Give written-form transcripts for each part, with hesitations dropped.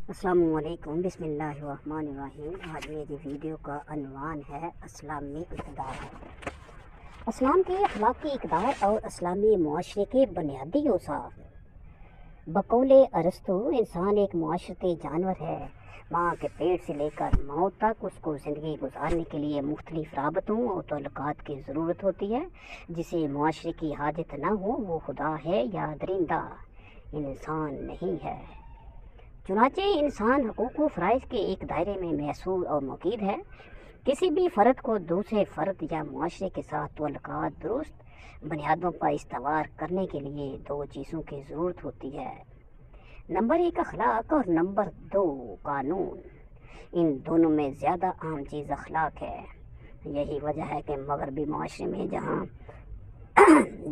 السلام علیکم، بسم اللہ الرحمن الرحیم۔ آج میری ویڈیو کا عنوان ہے اسلامی اقدار۔ اسلام کے اخلاقی اقدار اور اسلامی معاشرے کے بنیادی اوصاف۔ بقول ارسطو، انسان ایک معاشرتی جانور ہے۔ ماں کے پیٹ سے لے کر موت تک اس کو زندگی گزارنے کے لیے مختلف رابطوں اور تعلقات کی ضرورت ہوتی ہے۔ جسے معاشرے کی حاجت نہ ہو وہ خدا ہے یا درندہ، انسان نہیں ہے۔ چنانچہ انسان حقوق و فرائض کے ایک دائرے میں محصور اور مقید ہے۔ کسی بھی فرد کو دوسرے فرد یا معاشرے کے ساتھ تعلقات درست بنیادوں پر استوار کرنے کے لیے دو چیزوں کی ضرورت ہوتی ہے، نمبر 1 اخلاق اور نمبر 2 قانون۔ ان دونوں میں زیادہ عام چیز اخلاق ہے۔ یہی وجہ ہے کہ مغربی معاشرے میں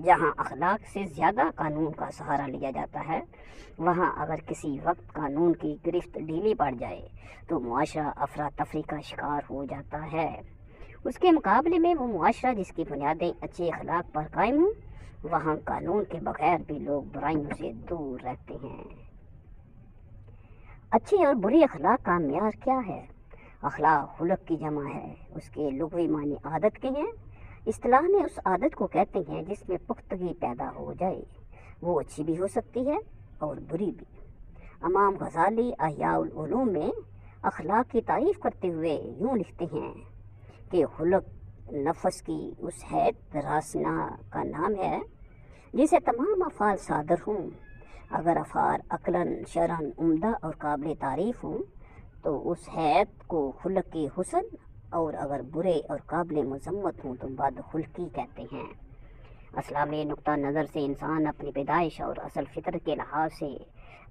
جہاں اخلاق سے زیادہ قانون کا سہارا لیا جاتا ہے، وہاں اگر کسی وقت قانون کی گرفت ڈھیلی پڑ جائے تو معاشرہ افراتفری کا شکار ہو جاتا ہے۔ اس کے مقابلے میں وہ معاشرہ جس کی بنیادیں اچھے اخلاق پر قائم ہوں، وہاں قانون کے بغیر بھی لوگ برائیوں سے دور رہتے ہیں۔ اچھے اور برے اخلاق کا معیار کیا ہے؟ اخلاق خلق کی جمع ہے۔ اس کے لغوی معنی عادت کے ہیں۔ اصطلاح میں اس عادت کو کہتے ہیں جس میں پختگی پیدا ہو جائے۔ وہ اچھی بھی ہو سکتی ہے اور بری بھی۔ امام غزالی احیاء العلوم میں اخلاق کی تعریف کرتے ہوئے یوں لکھتے ہیں کہ خلق نفس کی اس حیث راسنا کا نام ہے جسے تمام افعال صادر ہوں۔ اگر افعال عقلاً شرعاً عمدہ اور قابل تعریف ہوں تو اس حیث کو خلق کی حسن، اور اگر برے اور قابل مذمت ہوں تو بد خلقی کہتے ہیں۔ اسلامی نقطہ نظر سے انسان اپنی پیدائش اور اصل فطرت کے لحاظ سے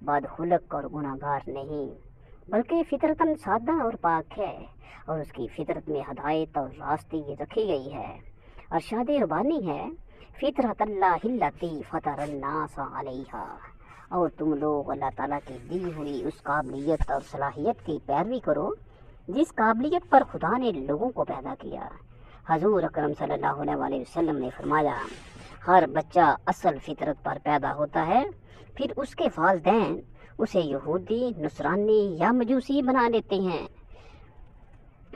بد خلق اور گناہ گار نہیں، بلکہ فطرتاً سادہ اور پاک ہے، اور اس کی فطرت میں ہدایت اور راستی رکھی گئی ہے۔ ارشاد ربانی ہے، فطرت اللہ التی فطر الناس علیہا، اور تم لوگ اللہ تعالیٰ کی دی ہوئی اس قابلیت اور صلاحیت کی پیروی کرو جس قابلیت پر خدا نے لوگوں کو پیدا کیا۔ حضور اکرم صلی اللہ علیہ وسلم نے فرمایا، ہر بچہ اصل فطرت پر پیدا ہوتا ہے، پھر اس کے والدین اسے یہودی، نصرانی یا مجوسی بنا دیتے ہیں۔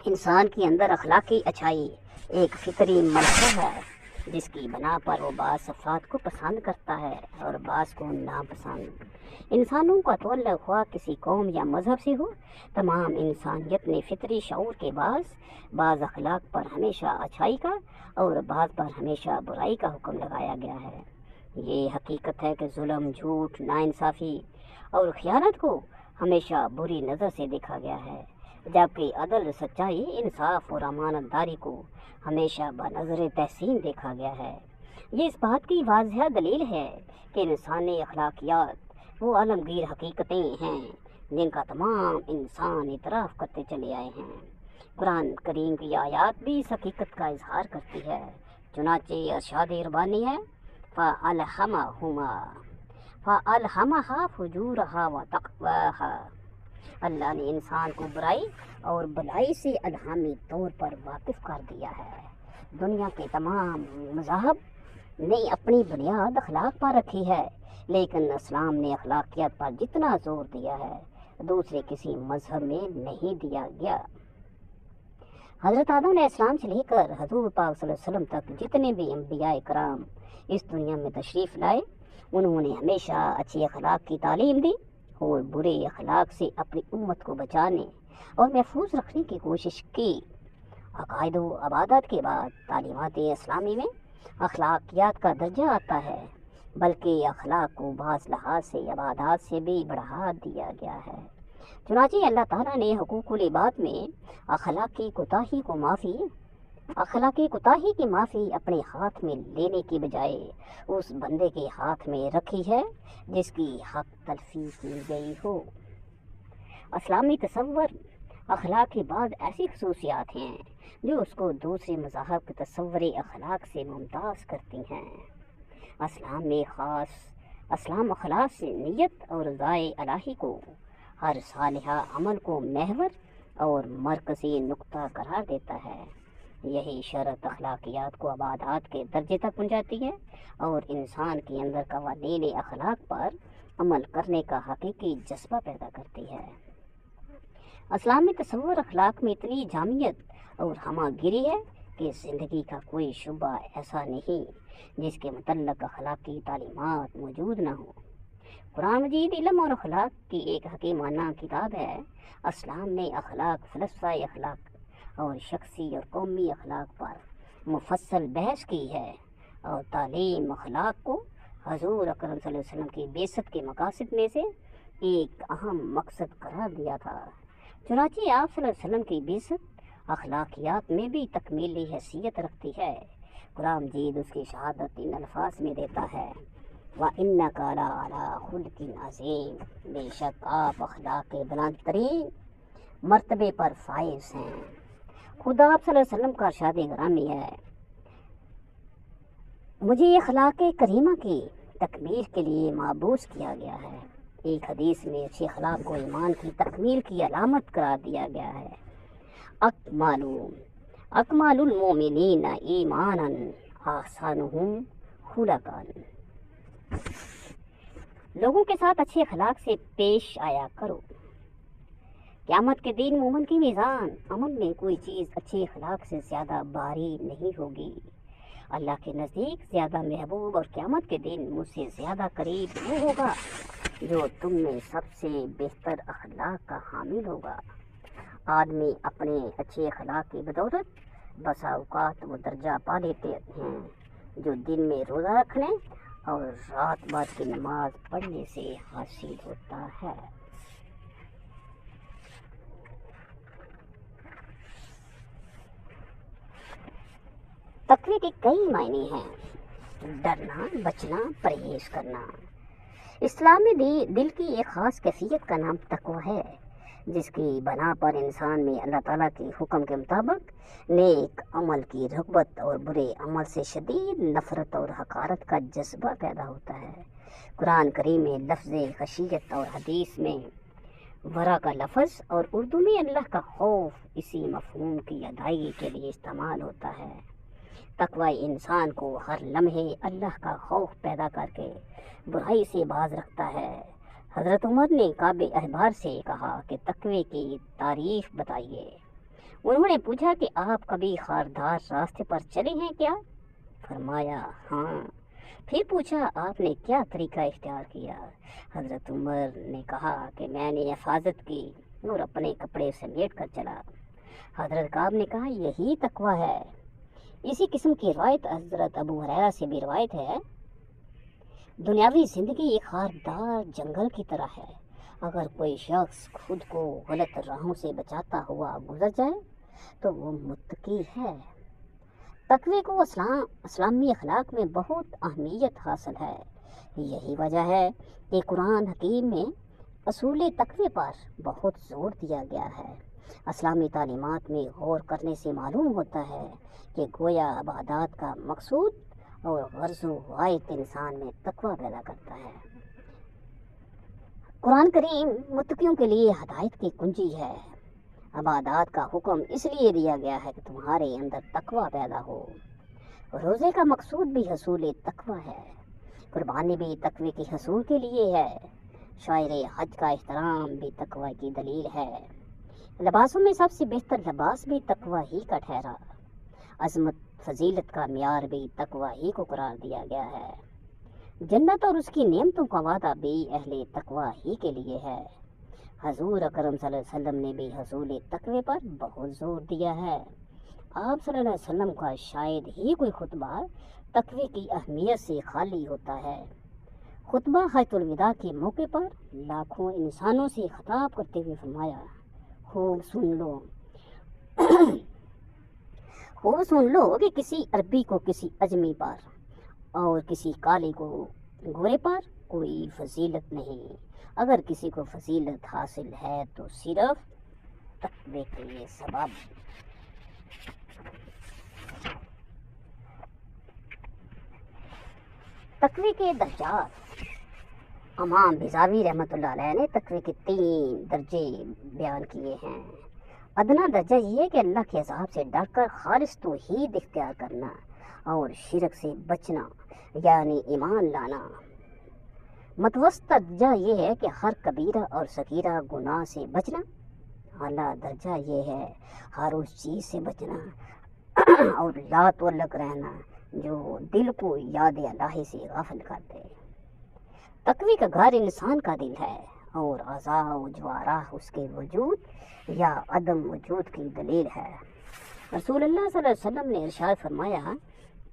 انسان کے اندر اخلاقی اچھائی ایک فطری مرض ہے جس کی بنا پر وہ بعض صفات کو پسند کرتا ہے اور بعض کو ناپسند۔ انسانوں کا تعلق خواہ کسی قوم یا مذہب سے ہو، تمام انسانیت نے فطری شعور کے بعض اخلاق پر ہمیشہ اچھائی کا اور بعض پر ہمیشہ برائی کا حکم لگایا گیا ہے۔ یہ حقیقت ہے کہ ظلم، جھوٹ، ناانصافی اور خیانت کو ہمیشہ بری نظر سے دیکھا گیا ہے، جبکہ عدل، سچائی، انصاف اور امانت داری کو ہمیشہ بنظر تحسین دیکھا گیا ہے۔ یہ اس بات کی واضح دلیل ہے کہ انسانی اخلاقیات وہ عالمگیر حقیقتیں ہیں جن کا تمام انسان اعتراف کرتے چلے آئے ہیں۔ قرآن کریم کی آیات بھی اس حقیقت کا اظہار کرتی ہے۔ چنانچہ ارشاد ربانی ہے، فَأَلْهَمَهَا فُجُورَهَا وَتَقْوَاهَا، اللہ نے انسان کو برائی اور بلائی سے الہامی طور پر واقف کر دیا ہے۔ دنیا کے تمام مذاہب نے اپنی بنیاد اخلاق پر رکھی ہے، لیکن اسلام نے اخلاقیات پر جتنا زور دیا ہے دوسرے کسی مذہب میں نہیں دیا گیا۔ حضرت آدم علیہ السلام سے لے کر حضور پاک صلی اللہ علیہ وسلم تک جتنے بھی انبیاء کرام اس دنیا میں تشریف لائے، انہوں نے ہمیشہ اچھی اخلاق کی تعلیم دی اور برے اخلاق سے اپنی امت کو بچانے اور محفوظ رکھنے کی کوشش کی۔ عقائد و عبادات کے بعد تعلیمات اسلامی میں اخلاقیات کا درجہ آتا ہے، بلکہ اخلاق کو بعض لحاظ سے عبادات سے بھی بڑھا دیا گیا ہے۔ چنانچہ اللہ تعالیٰ نے حقوق العباد میں اخلاقی کوتاہی کی معافی اپنے ہاتھ میں لینے کی بجائے اس بندے کے ہاتھ میں رکھی ہے جس کی حق تلفی کی گئی ہو۔ اسلامی تصور اخلاق کی بعض ایسی خصوصیات ہیں جو اس کو دوسرے مذاہب کے تصور اخلاق سے ممتاز کرتی ہیں۔ اسلام اخلاص سے نیت اور رضائے الہی کو، ہر صالحہ عمل کو محور اور مرکزی نقطہ قرار دیتا ہے۔ یہی شرط اخلاقیات کو عبادات کے درجے تک پہنچاتی ہے اور انسان کے اندر قوانین اخلاق پر عمل کرنے کا حقیقی جذبہ پیدا کرتی ہے۔ اسلام میں تصور اخلاق میں اتنی جامعت اور ہمہ گیری ہے کہ زندگی کا کوئی شعبہ ایسا نہیں جس کے متعلق اخلاقی تعلیمات موجود نہ ہوں۔ قرآن مجید علم اور اخلاق کی ایک حکیمانہ کتاب ہے۔ اسلام نے اخلاق، فلسفہ اخلاق اور شخصی اور قومی اخلاق پر مفصل بحث کی ہے، اور تعلیم اخلاق کو حضور اکرم صلی اللہ علیہ وسلم کی بعثت کے مقاصد میں سے ایک اہم مقصد قرار دیا تھا۔ چنانچہ آپ صلی اللہ علیہ وسلم کی بعثت اخلاقیات میں بھی تکمیلی حیثیت رکھتی ہے۔ قرآن مجید اس کی شہادت ان الفاظ میں دیتا ہے، وَإِنَّكَ لَعَلَىٰ خُلُقٍ عَظِيمٍ، بے شک آپ اخلاق بلند ترین مرتبے پر فائز ہیں۔ خدا آپ صلی اللہ علیہ وسلم کا ارشاد گرامی ہے، مجھے اخلاق کریمہ کی تکمیل کے لیے مبعوث کیا گیا ہے۔ ایک حدیث میں اچھے اخلاق کو ایمان کی تکمیل کی علامت قرار دیا گیا ہے۔ اکمال المومنین ایمانا احسنہم خلقا، لوگوں کے ساتھ اچھے اخلاق سے پیش آیا کرو۔ قیامت کے دن مومن کی میزان عمل میں کوئی چیز اچھے اخلاق سے زیادہ بھاری نہیں ہوگی۔ اللہ کے نزدیک زیادہ محبوب اور قیامت کے دن مجھ سے زیادہ قریب وہ ہوگا جو تم میں سب سے بہتر اخلاق کا حامل ہوگا۔ آدمی اپنے اچھے اخلاق کی بدولت بسا اوقات وہ درجہ پا لیتے ہیں جو دن میں روزہ رکھنے اور رات بھر کی نماز پڑھنے سے حاصل ہوتا ہے۔ تقوی کے کئی معنی ہیں، ڈرنا، بچنا، پرہیز کرنا۔ اسلام میں دل کی ایک خاص کیفیت کا نام تقوی ہے، جس کی بنا پر انسان میں اللہ تعالیٰ کے حکم کے مطابق نیک عمل کی رغبت اور برے عمل سے شدید نفرت اور حقارت کا جذبہ پیدا ہوتا ہے۔ قرآن کریم میں لفظ خشیت اور حدیث میں ورع کا لفظ اور اردو میں اللہ کا خوف اسی مفہوم کی ادائیگی کے لیے استعمال ہوتا ہے۔ تقوی انسان کو ہر لمحے اللہ کا خوف پیدا کر کے برائی سے باز رکھتا ہے۔ حضرت عمر نے کعب احبار سے کہا کہ تقوی کی تعریف بتائیے۔ انہوں نے پوچھا کہ آپ کبھی خاردار راستے پر چلے ہیں کیا؟ فرمایا ہاں۔ پھر پوچھا آپ نے کیا طریقہ اختیار کیا؟ حضرت عمر نے کہا کہ میں نے حفاظت کی اور اپنے کپڑے سمیٹ کر چلا۔ حضرت کعب نے کہا یہی تقوی ہے۔ اسی قسم کی روایت حضرت ابو ہریرہ سے بھی روایت ہے، دنیاوی زندگی ایک خاردار جنگل کی طرح ہے، اگر کوئی شخص خود کو غلط راہوں سے بچاتا ہوا گزر جائے تو وہ متقی ہے۔ تقوی کو اسلامی اخلاق میں بہت اہمیت حاصل ہے۔ یہی وجہ ہے کہ قرآن حکیم میں اصول تقوی پر بہت زور دیا گیا ہے۔ اسلامی تعلیمات میں غور کرنے سے معلوم ہوتا ہے کہ گویا عبادات کا مقصود اور غرض و غایت انسان میں تقوی پیدا کرتا ہے۔ قرآن کریم متقیوں کے لیے ہدایت کی کنجی ہے۔ عبادات کا حکم اس لیے دیا گیا ہے کہ تمہارے اندر تقوی پیدا ہو۔ روزے کا مقصود بھی حصول تقوی ہے۔ قربانی بھی تقوی کے حصول کے لیے ہے۔ شاعر حج کا احترام بھی تقوی کی دلیل ہے۔ لباسوں میں سب سے بہتر لباس بھی تقوی ہی کا ٹھہرا۔ عظمت فضیلت کا معیار بھی تقوی ہی کو قرار دیا گیا ہے۔ جنت اور اس کی نعمتوں کا وعدہ بھی اہل تقوی ہی کے لیے ہے۔ حضور اکرم صلی اللہ علیہ وسلم نے بھی حصول تقوی پر بہت زور دیا ہے۔ آپ صلی اللہ علیہ وسلم کا شاید ہی کوئی خطبہ تقوی کی اہمیت سے خالی ہوتا ہے۔ خطبہ حجۃ الوداع کے موقع پر لاکھوں انسانوں سے خطاب کرتے ہوئے فرمایا، خوب سن لو کہ کسی عربی کو کسی عجمی پر اور کسی کالے کو گورے پر کوئی فضیلت نہیں۔ اگر کسی کو فضیلت حاصل ہے تو صرف تقوی کے سبب۔ تقوی کے درجات۔ امام بیضاوی رحمۃ اللہ علیہ نے تقوی کے 3 درجے بیان کیے ہیں۔ ادنا درجہ یہ ہے کہ اللہ کے عذاب سے ڈر کر خالص توحید اختیار کرنا اور شرک سے بچنا یعنی ایمان لانا۔ متوسط درجہ یہ ہے کہ ہر کبیرہ اور صغیرہ گناہ سے بچنا اعلیٰ درجہ یہ ہے ہر اس چیز سے بچنا اور لا تعلق رہنا جو دل کو یاد الہی سے غافل کر دے۔ تقوی کا گھر انسان کا دل ہے اور اعضاء و جوارح اس کے وجود یا عدم وجود کی دلیل ہے۔ رسول اللہ صلی اللہ علیہ وسلم نے ارشاد فرمایا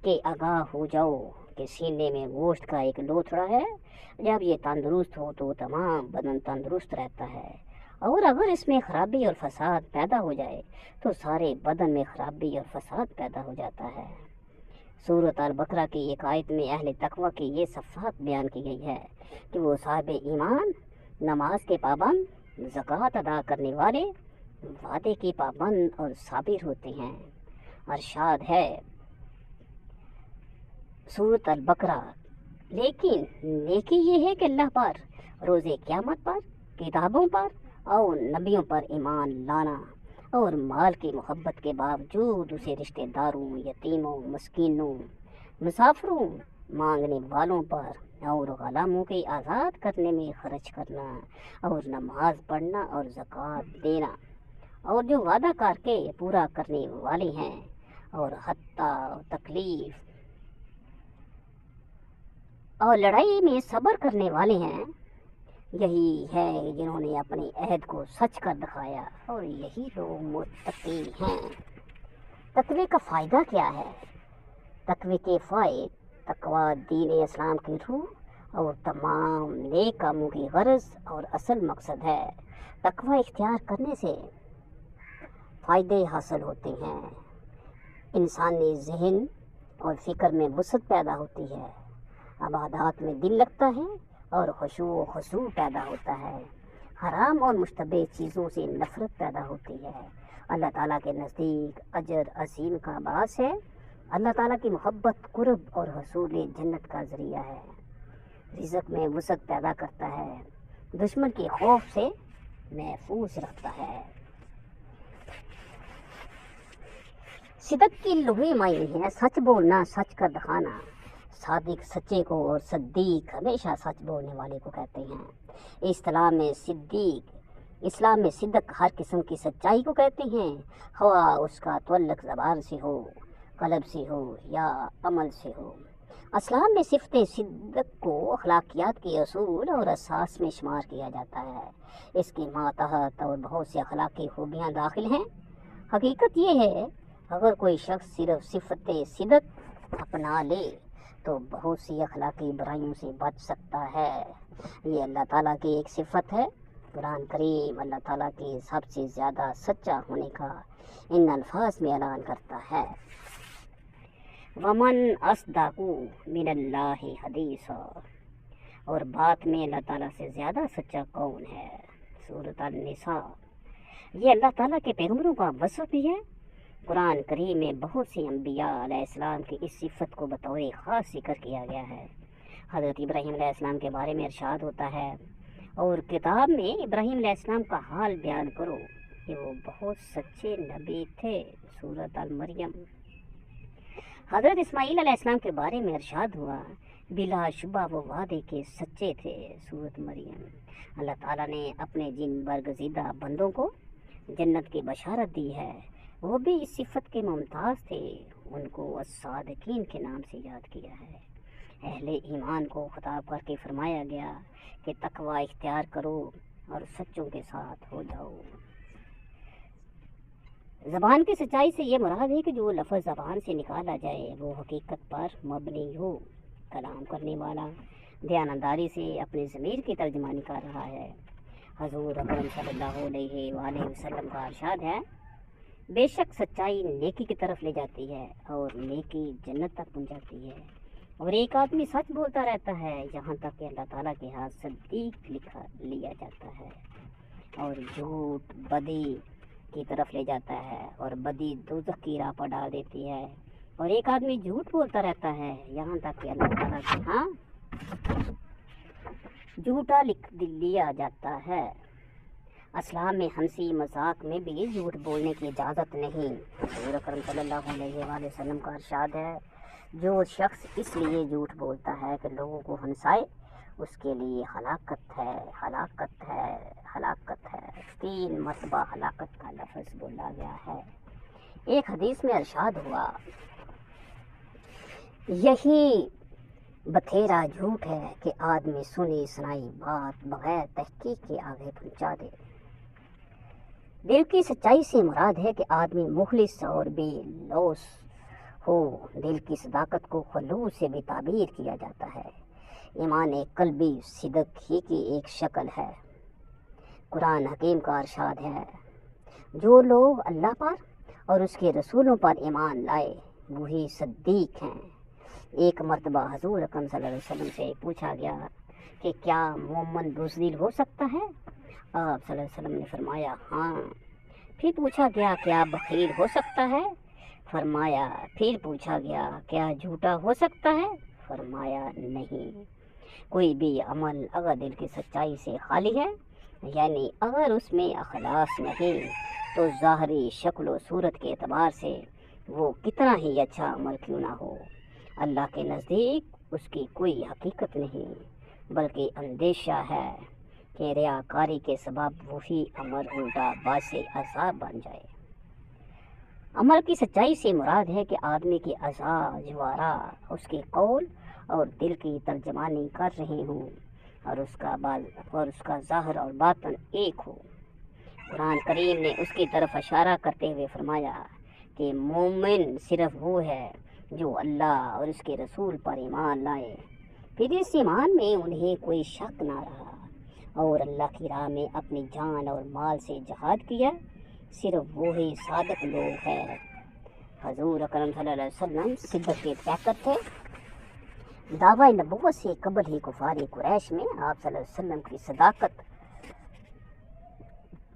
کہ آگاہ ہو جاؤ کہ سینے میں گوشت کا ایک لوتھڑا ہے، جب یہ تندرست ہو تو تمام بدن تندرست رہتا ہے، اور اگر اس میں خرابی اور فساد پیدا ہو جائے تو سارے بدن میں خرابی اور فساد پیدا ہو جاتا ہے۔ سورۃ البقرہ کی ایک آیت میں اہل تقوی کی یہ صفات بیان کی گئی ہے کہ وہ صاحب ایمان، نماز کے پابند، زکوٰۃ ادا کرنے والے، وعدے کے پابند اور صابر ہوتے ہیں۔ ارشاد ہے سورۃ البقرہ، لیکن نیکی یہ ہے کہ اللہ پر، روز قیامت پر، کتابوں پر اور نبیوں پر ایمان لانا، اور مال کی محبت کے باوجود اسے رشتہ داروں، یتیموں، مسکینوں، مسافروں، مانگنے والوں پر اور غلاموں کے آزاد کرنے میں خرچ کرنا، اور نماز پڑھنا اور زکوٰۃ دینا، اور جو وعدہ کر کے پورا کرنے والے ہیں اور حتیٰ تکلیف اور لڑائی میں صبر کرنے والے ہیں، یہی ہے جنہوں نے اپنے عہد کو سچ کر دکھایا، اور یہی لوگ متقی ہیں۔ تقوی کا فائدہ کیا ہے؟ تقوی کے فوائد: تقوی دین اسلام کی روح اور تمام نیک کاموں کی غرض اور اصل مقصد ہے۔ تقوی اختیار کرنے سے فائدے حاصل ہوتے ہیں۔ انسانی ذہن اور فکر میں وسعت پیدا ہوتی ہے، عبادات میں دل لگتا ہے اور خشوع و خضوع پیدا ہوتا ہے، حرام اور مشتبہ چیزوں سے نفرت پیدا ہوتی ہے، اللہ تعالیٰ کے نزدیک اجر عظیم کا باعث ہے، اللہ تعالیٰ کی محبت، قرب اور حصول جنت کا ذریعہ ہے، رزق میں وسعت پیدا کرتا ہے، دشمن کے خوف سے محفوظ رکھتا ہے۔ صدق کی لغوی معنی ہے سچ بولنا، سچ کر دکھانا۔ صادق سچے کو اور صدیق ہمیشہ سچ بولنے والے کو کہتے ہیں۔ اسلام میں صدق ہر قسم کی سچائی کو کہتے ہیں، خواہ اس کا تعلق زبان سے ہو، قلب سے ہو یا عمل سے ہو۔ اسلام میں صفت صدق کو اخلاقیات کے اصول اور اساس میں شمار کیا جاتا ہے۔ اس کے ماتحت اور بہت سی اخلاقی خوبیاں داخل ہیں۔ حقیقت یہ ہے اگر کوئی شخص صرف صفت صدق اپنا لے تو بہت سی اخلاقی برائیوں سے بچ سکتا ہے۔ یہ اللہ تعالیٰ کی ایک صفت ہے۔ قرآن کریم اللہ تعالیٰ کی سب سے زیادہ سچا ہونے کا ان الفاظ میں اعلان کرتا ہے، وَمَنْ أَصْدَقُ مِنَ اللَّهِ حَدِيثًا، اور بات میں اللہ تعالیٰ سے زیادہ سچا کون ہے؟ سورۃ النساء۔ یہ اللہ تعالیٰ کے پیغمبروں کا وصف بھی ہے۔ قرآن کریم میں بہت سے انبیاء علیہ السلام کی اس صفت کو بطور خاص ذکر کیا گیا ہے۔ حضرت ابراہیم علیہ السلام کے بارے میں ارشاد ہوتا ہے، اور کتاب میں ابراہیم علیہ السلام کا حال بیان کرو کہ وہ بہت سچے نبی تھے، سورۃ المریم۔ حضرت اسماعیل علیہ السلام کے بارے میں ارشاد ہوا، بلا شبہ وہ وعدے کے سچے تھے، سورۃ مریم۔ اللہ تعالیٰ نے اپنے جن برگزیدہ بندوں کو جنت کی بشارت دی ہے، وہ بھی اس صفت کے ممتاز تھے، ان کو الصادقین کے نام سے یاد کیا ہے۔ اہل ایمان کو خطاب کر کے فرمایا گیا کہ تقوی اختیار کرو اور سچوں کے ساتھ ہو جاؤ۔ زبان کی سچائی سے یہ مراد ہے کہ جو لفظ زبان سے نکالا جائے وہ حقیقت پر مبنی ہو۔ کلام کرنے والا دیانتداری سے اپنی ضمیر کی ترجمانی کر رہا ہے۔ حضور اکرم صلی اللہ علیہ وآلہ وسلم کا ارشاد ہے، بے شک سچائی نیکی کی طرف لے جاتی ہے اور نیکی جنت تک پہنچاتی ہے، اور ایک آدمی سچ بولتا رہتا ہے یہاں تک کہ اللہ تعالیٰ کے ہاتھ صدیق لیا جاتا ہے، اور جھوٹ بدی کی طرف لے جاتا ہے اور بدی دوزخ کی راہ پر ڈال دیتی ہے، اور ایک آدمی جھوٹ بولتا رہتا ہے یہاں تک کہ اللہ تعالیٰ کے ہاں جھوٹا لکھ لیا جاتا ہے۔ اسلام میں ہنسی مذاق میں بھی جھوٹ بولنے کی اجازت نہیں۔ حضور اکرم صلی اللہ علیہ وآلہ وسلم کا ارشاد ہے، جو شخص اس لیے جھوٹ بولتا ہے کہ لوگوں کو ہنسائے، اس کے لیے ہلاکت ہے، ہلاکت ہے، ہلاکت ہے۔ 3 مرتبہ ہلاکت کا لفظ بولا گیا ہے۔ ایک حدیث میں ارشاد ہوا، یہی بتھیرا جھوٹ ہے کہ آدمی سنی سنائی بات بغیر تحقیق کے آگے پہنچا دے۔ دل کی سچائی سے مراد ہے کہ آدمی مخلص اور بے لوث ہو۔ دل کی صداقت کو خلوص سے بھی تعبیر کیا جاتا ہے۔ ایمان قلبی صدق ہی کی ایک شکل ہے۔ قرآن حکیم کا ارشاد ہے، جو لوگ اللہ پر اور اس کے رسولوں پر ایمان لائے وہی صدیق ہیں۔ ایک مرتبہ حضور اکرم صلی اللہ علیہ وسلم سے پوچھا گیا کہ کیا مومن بزدل ہو سکتا ہے؟ آپ صلی اللہ علیہ وسلم نے فرمایا ہاں۔ پھر پوچھا گیا کیا بخیل ہو سکتا ہے؟ فرمایا۔ پھر پوچھا گیا کیا جھوٹا ہو سکتا ہے؟ فرمایا نہیں۔ کوئی بھی عمل اگر دل کی سچائی سے خالی ہے، یعنی اگر اس میں اخلاص نہیں، تو ظاہری شکل و صورت کے اعتبار سے وہ کتنا ہی اچھا عمل کیوں نہ ہو، اللہ کے نزدیک اس کی کوئی حقیقت نہیں، بلکہ اندیشہ ہے کہ ریاکاری کے سبب وہی عمل الٹا باعث عذاب بن جائے۔ عمل کی سچائی سے مراد ہے کہ آدمی کی اعضاء جوارح اس کے قول اور دل کی ترجمانی کر رہے ہوں اور اس کا ظاہر اور باطن ایک ہو۔ قرآن کریم نے اس کی طرف اشارہ کرتے ہوئے فرمایا کہ مومن صرف وہ ہے جو اللہ اور اس کے رسول پر ایمان لائے، پھر اس ایمان میں انہیں کوئی شک نہ رہا اور اللہ کی راہ میں اپنی جان اور مال سے جہاد کیا، صرف وہی صادق لوگ ہیں۔ حضور اکرم صلی اللہ علیہ وسلم صدق کے پیکر تھے۔ دعوی نبوت سے قبل ہی کفار قریش میں آپ صلی اللہ علیہ وسلم کی صداقت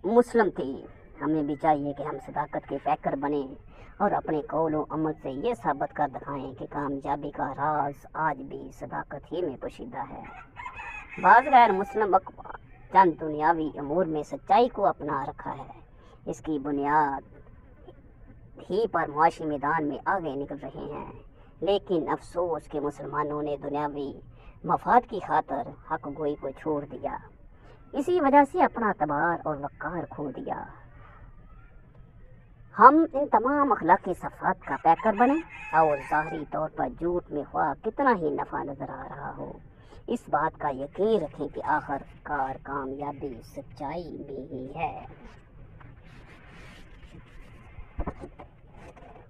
مسلم تھی۔ ہمیں بھی چاہیے کہ ہم صداقت کے پیکر بنیں اور اپنے قول و عمل سے یہ ثابت کر دکھائیں کہ کامیابی کا راز آج بھی صداقت ہی میں پوشیدہ ہے۔ بعض غیر مسلم اقوام چند دنیاوی امور میں سچائی کو اپنا رکھا ہے، اس کی بنیاد ہی پر معاشی میدان میں آگے نکل رہے ہیں، لیکن افسوس کہ مسلمانوں نے دنیاوی مفاد کی خاطر حق گوئی کو چھوڑ دیا، اسی وجہ سے اپنا اعتبار اور وقار کھو دیا۔ ہم ان تمام اخلاقی صفات کا پیکر بنیں اور ظاہری طور پر جھوٹ میں خواہ کتنا ہی نفع نظر آ رہا ہو، اس بات کا یقین رکھیں کہ آخر کار کامیابی سچائی میں ہی ہے۔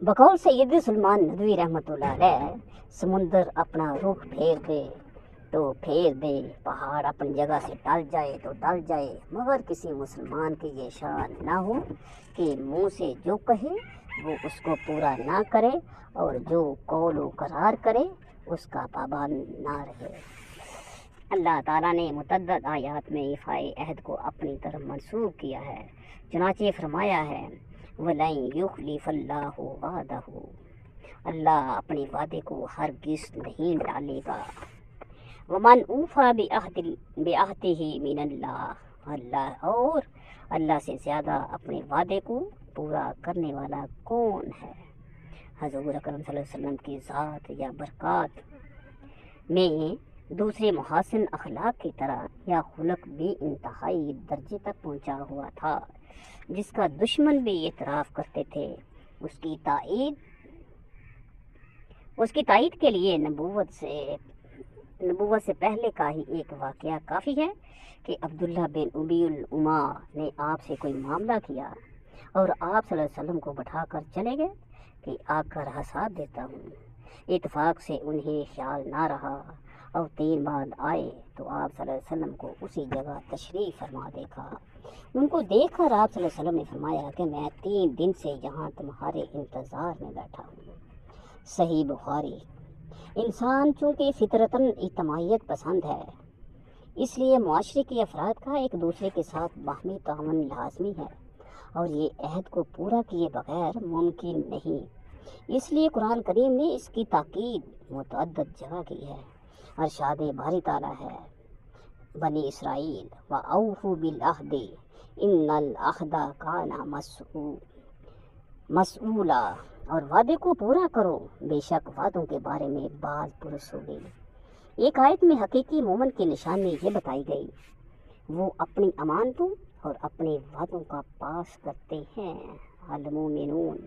بقول سید سلمان ندوی رحمۃ اللہ علیہ، سمندر اپنا رخ پھیر دے تو پھیر دے، پہاڑ اپنی جگہ سے ڈل جائے تو ڈل جائے، مگر کسی مسلمان کی یہ شان نہ ہو کہ منہ سے جو کہے وہ اس کو پورا نہ کرے اور جو قول و قرار کرے اس کا پابند نہ رہے۔ اللہ تعالیٰ نے متعدد آیات میں ایفائے عہد کو اپنی طرف منسوب کیا ہے، چنانچہ فرمایا ہے وَلَن يُخْلِفَ اللَّهُ وَعْدَهُ، اللہ اپنے وعدے کو ہرگز نہیں ٹالے گا۔ وَمَنْ أَوْفَىٰ بِعَهْدِهِ مِنَ اللَّهِ، اللہ اور اللہ سے زیادہ اپنے وعدے کو پورا کرنے والا کون ہے؟ حضور اکرم صلی اللہ علیہ وسلم کی ذات یا برکات میں دوسرے محاسن اخلاق کی طرح یا خلق بھی انتہائی درجے تک پہنچا ہوا تھا، جس کا دشمن بھی اعتراف کرتے تھے۔ اس کی تائید کے لیے نبوت سے پہلے کا ہی ایک واقعہ کافی ہے کہ عبداللہ بن ابی العما نے آپ سے کوئی معاملہ کیا اور آپ صلی اللہ علیہ وسلم کو بٹھا کر چلے گئے کہ آ کر حساب دیتا ہوں۔ اتفاق سے انہیں خیال نہ رہا اور 3 بعد آئے تو آپ صلی اللہ علیہ وسلم کو اسی جگہ تشریف فرما دیکھا۔ ان کو دیکھ کر آپ صلی اللہ علیہ وسلم نے فرمایا کہ میں 3 دن سے یہاں تمہارے انتظار میں بیٹھا ہوں۔ صحیح بخاری۔ انسان چونکہ فطرتاً اجتماعیت پسند ہے، اس لیے معاشرے کے افراد کا ایک دوسرے کے ساتھ باہمی تعاون لازمی ہے اور یہ عہد کو پورا کیے بغیر ممکن نہیں۔ اس لیے قرآن کریم نے اس کی تاکید متعدد جگہ کی ہے۔ ارشاد باری تعالیٰ ہے بنی اسرائیل وَأَوْفُوا بِالْعَهْدِ إِنَّ الْعَهْدَ كَانَ مسئولا، اور وعدے کو پورا کرو، بے شک وعدوں کے بارے میں باز پرس ہوگی۔ ایک آیت میں حقیقی مومن کی نشانی یہ بتائی گئی وہ اپنی امانتوں اور اپنے وعدوں کا پاس کرتے ہیں۔ المومنون